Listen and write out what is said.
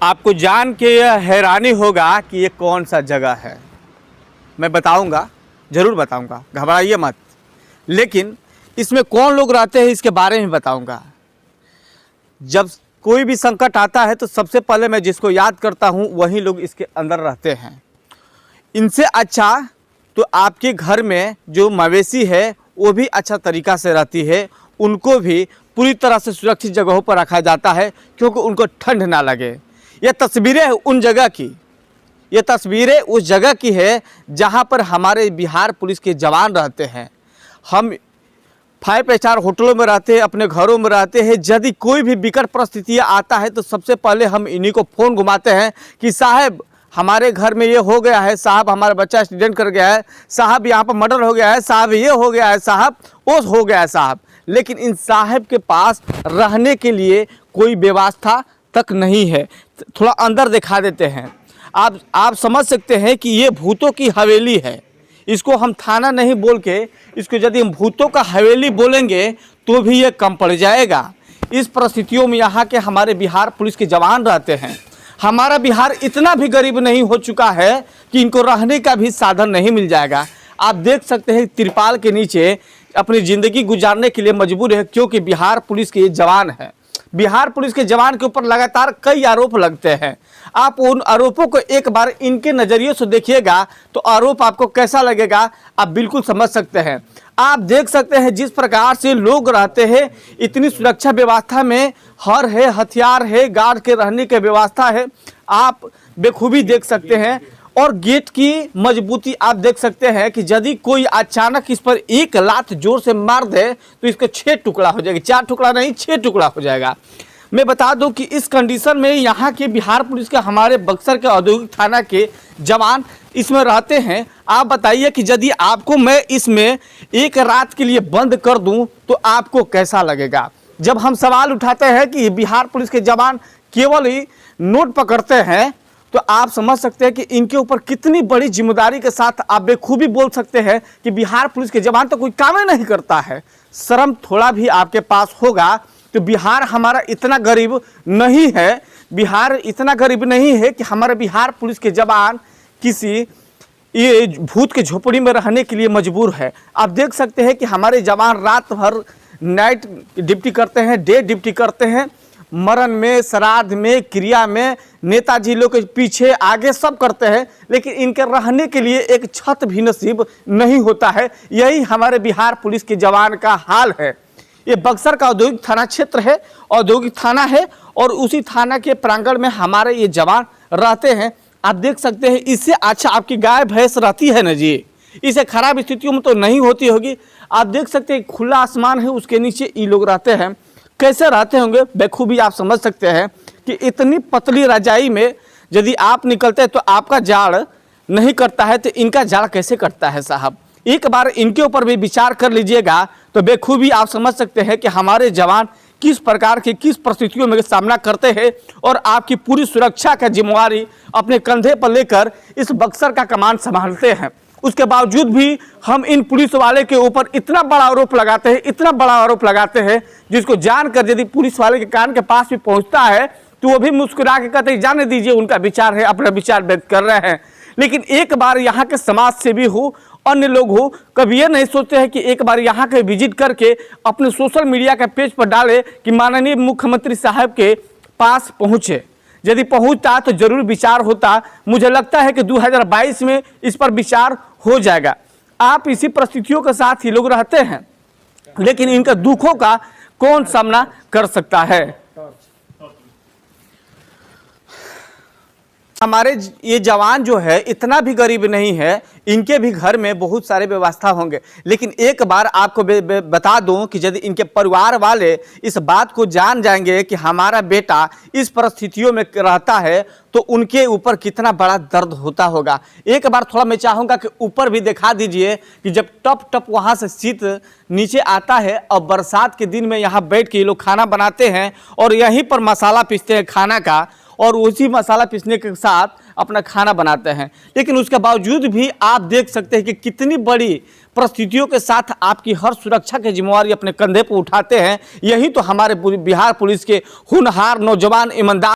आपको जान के हैरानी होगा कि ये कौन सा जगह है। मैं बताऊंगा, ज़रूर बताऊंगा, घबराइए मत। लेकिन इसमें कौन लोग रहते हैं इसके बारे में बताऊंगा। जब कोई भी संकट आता है तो सबसे पहले मैं जिसको याद करता हूं वही लोग इसके अंदर रहते हैं। इनसे अच्छा तो आपके घर में जो मवेशी है वो भी अच्छा तरीक़ा से रहती है, उनको भी पूरी तरह से सुरक्षित जगहों पर रखा जाता है क्योंकि उनको ठंड ना लगे। ये तस्वीरें उन जगह की, ये तस्वीरें उस जगह की है जहां पर हमारे बिहार पुलिस के जवान रहते हैं। हम 5 स्टार होटलों में रहते हैं, अपने घरों में रहते हैं। यदि कोई भी विकट परिस्थितियाँ आता है तो सबसे पहले हम इन्हीं को फ़ोन घुमाते हैं कि साहब हमारे घर में ये हो गया है, साहब हमारा बच्चा एक्सीडेंट कर गया है, साहब यहाँ पर मर्डर हो गया है, साहब ये हो गया है, साहब वो हो गया है साहब। लेकिन इन साहब के पास रहने के लिए कोई व्यवस्था तक नहीं है। थोड़ा अंदर दिखा देते हैं, आप समझ सकते हैं कि ये भूतों की हवेली है। इसको हम थाना नहीं बोल के इसको यदि हम भूतों का हवेली बोलेंगे तो भी ये कम पड़ जाएगा। इस परिस्थितियों में यहाँ के हमारे बिहार पुलिस के जवान रहते हैं। हमारा बिहार इतना भी गरीब नहीं हो चुका है कि इनको रहने का भी साधन नहीं मिल जाएगा। आप देख सकते हैं तिरपाल के नीचे अपनी ज़िंदगी गुजारने के लिए मजबूर है क्योंकि बिहार पुलिस के ये जवान हैं। बिहार पुलिस के जवान के ऊपर लगातार कई आरोप लगते हैं। आप उन आरोपों को एक बार इनके नज़रिए से देखिएगा तो आरोप आपको कैसा लगेगा आप बिल्कुल समझ सकते हैं। आप देख सकते हैं जिस प्रकार से लोग रहते हैं, इतनी सुरक्षा व्यवस्था में हर है, हथियार है, गार्ड के रहने की व्यवस्था है, आप बेखूबी देख सकते हैं। और गेट की मजबूती आप देख सकते हैं कि यदि कोई अचानक इस पर एक लात जोर से मार दे तो इसका 6 टुकड़ा हो जाएगा, 4 टुकड़ा नहीं 6 टुकड़ा हो जाएगा। मैं बता दूं कि इस कंडीशन में यहाँ के बिहार पुलिस के हमारे बक्सर के औद्योगिक थाना के जवान इसमें रहते हैं। आप बताइए कि यदि आपको मैं इसमें एक रात के लिए बंद कर दूं तो आपको कैसा लगेगा। जब हम सवाल उठाते हैं कि बिहार पुलिस के जवान केवल ही नोट पकड़ते हैं तो आप समझ सकते हैं कि इनके ऊपर कितनी बड़ी जिम्मेदारी के साथ आप बेखूबी बोल सकते हैं कि बिहार पुलिस के जवान तो कोई काम ही नहीं करता है। शर्म थोड़ा भी आपके पास होगा तो बिहार हमारा इतना गरीब नहीं है, बिहार इतना गरीब नहीं है कि हमारे बिहार पुलिस के जवान किसी ये भूत के झोपड़ी में रहने के लिए मजबूर है। आप देख सकते हैं कि हमारे जवान रात भर नाइट ड्यूटी करते हैं, डे ड्यूटी करते हैं, मरण में, श्राद्ध में, क्रिया में, नेताजी लोग के पीछे आगे सब करते हैं, लेकिन इनके रहने के लिए एक छत भी नसीब नहीं होता है। यही हमारे बिहार पुलिस के जवान का हाल है। ये बक्सर का औद्योगिक थाना क्षेत्र है, औद्योगिक थाना है और उसी थाना के प्रांगण में हमारे ये जवान रहते हैं। आप देख सकते हैं इससे अच्छा आपकी गाय भैंस रहती है ना जी, इसे खराब स्थितियों में तो नहीं होती होगी। आप देख सकते हैं खुला आसमान है, उसके नीचे ये लोग रहते हैं। कैसे रहते होंगे बेखूबी आप समझ सकते हैं कि इतनी पतली रजाई में यदि आप निकलते हैं तो आपका जाड़ नहीं करता है तो इनका जाड़ कैसे करता है साहब। एक बार इनके ऊपर भी विचार कर लीजिएगा तो बेखूबी आप समझ सकते हैं कि हमारे जवान किस प्रकार की किस परिस्थितियों में सामना करते हैं और आपकी पूरी सुरक्षा का जिम्मेवारी अपने कंधे पर लेकर इस बक्सर का कमान संभालते हैं। उसके बावजूद भी हम इन पुलिस वाले के ऊपर इतना बड़ा आरोप लगाते हैं, इतना बड़ा आरोप लगाते हैं जिसको जानकर यदि पुलिस वाले के कान के पास भी पहुंचता है तो वो भी मुस्कुरा के कहते हैं जाने दीजिए, उनका विचार है, अपना विचार व्यक्त कर रहे हैं। लेकिन एक बार यहाँ के समाज सेवी हो, अन्य लोग हो, कभी ये नहीं सोचते हैं कि एक बार यहाँ के विजिट करके अपने सोशल मीडिया के पेज पर डाले कि माननीय मुख्यमंत्री साहब के पास पहुँचे। यदि पहुंचता तो जरूर विचार होता। मुझे लगता है कि 2022 में इस पर विचार हो जाएगा। आप इसी परिस्थितियों के साथ ही लोग रहते हैं, लेकिन इनका दुखों का कौन सामना कर सकता है। हमारे ये जवान जो है इतना भी गरीब नहीं है, इनके भी घर में बहुत सारे व्यवस्था होंगे। लेकिन एक बार आपको बता दूं कि यदि इनके परिवार वाले इस बात को जान जाएंगे कि हमारा बेटा इस परिस्थितियों में रहता है तो उनके ऊपर कितना बड़ा दर्द होता होगा। एक बार थोड़ा मैं चाहूँगा कि ऊपर भी दिखा दीजिए कि जब टप टप वहाँ से शीत नीचे आता है और बरसात के दिन में यहाँ बैठ के ये लोग खाना बनाते हैं और यहीं पर मसाला पीसते हैं खाना का और उसी मसाला पीसने के साथ अपना खाना बनाते हैं। लेकिन उसके बावजूद भी आप देख सकते हैं कि कितनी बड़ी परिस्थितियों के साथ आपकी हर सुरक्षा की जिम्मेवारी अपने कंधे पर उठाते हैं। यही तो हमारे बिहार पुलिस के होनहार नौजवान ईमानदार